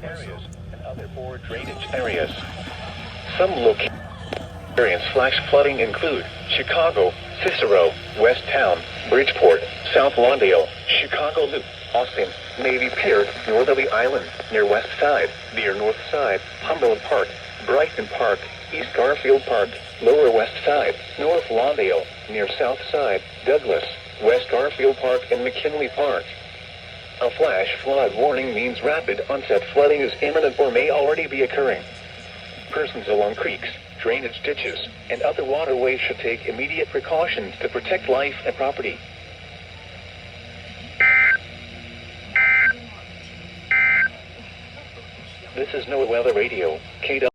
areas and other poor drainage areas. Some locations experience flash flooding include Chicago, Cicero, West Town, Bridgeport, South Lawndale, Chicago Loop, Austin, Navy Pier, Northerly Island, near West Side, near North Side, Humboldt Park, Brighton Park, East Garfield Park, Lower West Side, North Lawndale, near South Side, Douglas, West Garfield Park, and McKinley Park. A flash flood warning means rapid onset flooding is imminent or may already be occurring. Persons along creeks, drainage ditches, and other waterways should take immediate precautions to protect life and property. This is NOAA Weather Radio, KW.